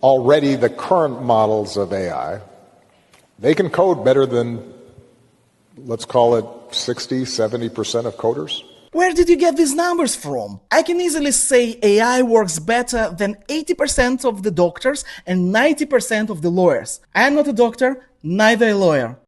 already the current models of AI, they can code better than, let's call it 60, 70% of coders. Where did you get these numbers from? I can easily say AI works better than 80% of the doctors and 90% of the lawyers. I am not a doctor, neither a lawyer.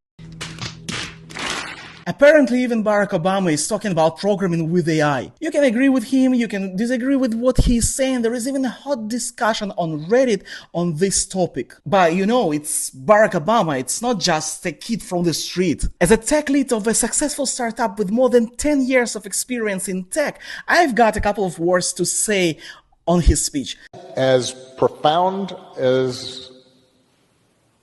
Apparently, even Barack Obama is talking about programming with AI. You can agree with him, you can disagree with what he's saying. There is even a hot discussion on Reddit on this topic. But you know, it's Barack Obama, it's not just a kid from the street. As a tech lead of a successful startup with more than 10 years of experience in tech, I've got a couple of words to say on his speech. As profound as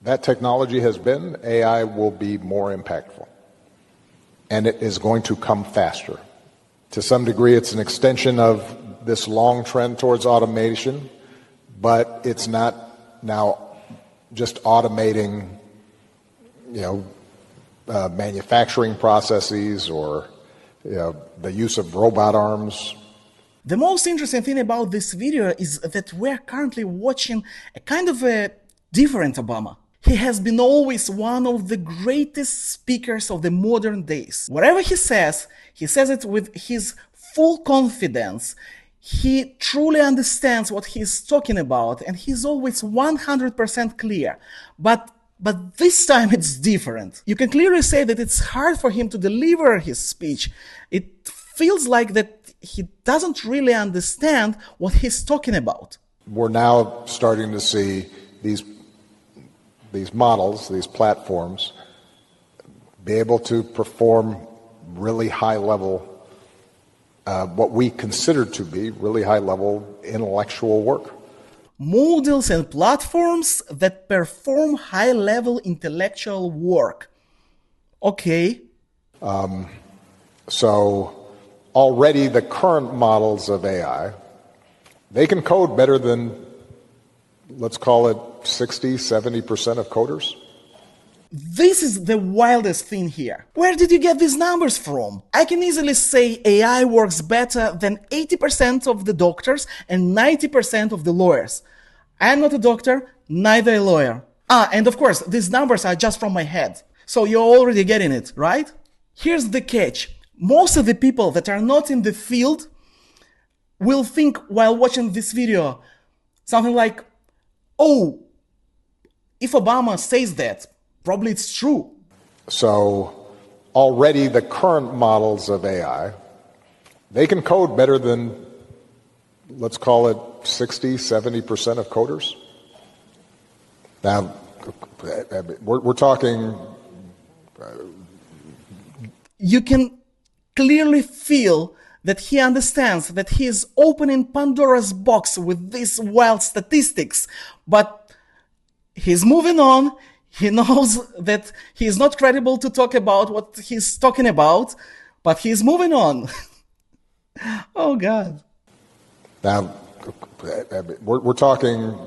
that technology has been, AI will be more impactful. And it is going to come faster. To some degree, it's an extension of this long trend towards automation, but it's not now just automating, manufacturing processes or the use of robot arms. The most interesting thing about this video is that we're currently watching a kind of a different Obama. He has been always one of the greatest speakers of the modern days. Whatever he says it with his full confidence. He truly understands what he's talking about, and he's always 100% clear. But this time it's different. You can clearly say that it's hard for him to deliver his speech. It feels like that he doesn't really understand what he's talking about. We're now starting to see these models, these platforms, be able to perform really high-level, what we consider to be really high-level intellectual work. Models and platforms that perform high-level intellectual work. Okay. So already the current models of AI, they can code better than, let's call it 60, 70% of coders. This is the wildest thing here. Where did you get these numbers from? I can easily say AI works better than 80% of the doctors and 90% of the lawyers. I am not a doctor, neither a lawyer. And of course, these numbers are just from my head. So you're already getting it, right? Here's the catch. Most of the people that are not in the field will think while watching this video something like, oh, if Obama says that, probably it's true. So already the current models of AI, they can code better than, let's call it 60, 70% of coders. Now, we're talking... You can clearly feel that he understands that he is opening Pandora's box with these wild statistics, but he's moving on. He knows that he is not credible to talk about what he's talking about, but he's moving on. Oh, God. Now, we're talking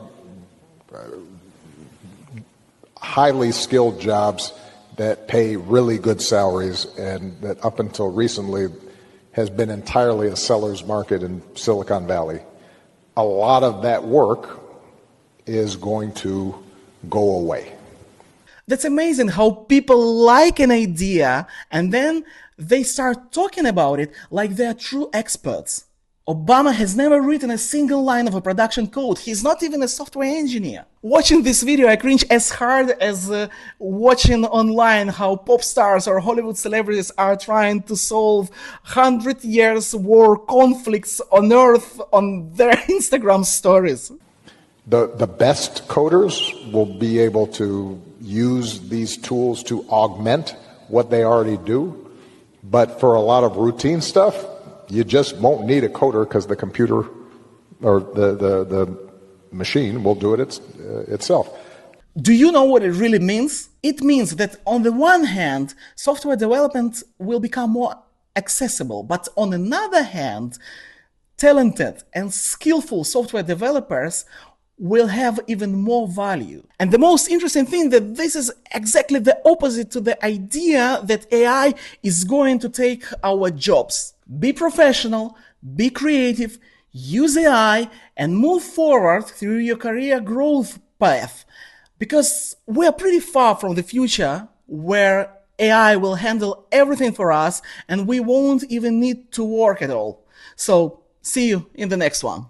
highly skilled jobs that pay really good salaries and that up until recently has been entirely a seller's market in Silicon Valley. A lot of that work is going to go away. That's amazing how people like an idea and then they start talking about it like they're true experts. Obama has never written a single line of a production code. He's not even a software engineer. Watching this video, I cringe as hard as watching online how pop stars or Hollywood celebrities are trying to solve 100 years war conflicts on Earth on their Instagram stories. The best coders will be able to use these tools to augment what they already do. But for a lot of routine stuff, you just won't need a coder because the computer or the machine will do it itself. Do you know what it really means? It means that on the one hand, software development will become more accessible, but on another hand, talented and skillful software developers will have even more value. And the most interesting thing that this is exactly the opposite to the idea that AI is going to take our jobs. Be professional, be creative, use AI, and move forward through your career growth path. Because we're pretty far from the future where AI will handle everything for us and we won't even need to work at all. So, see you in the next one.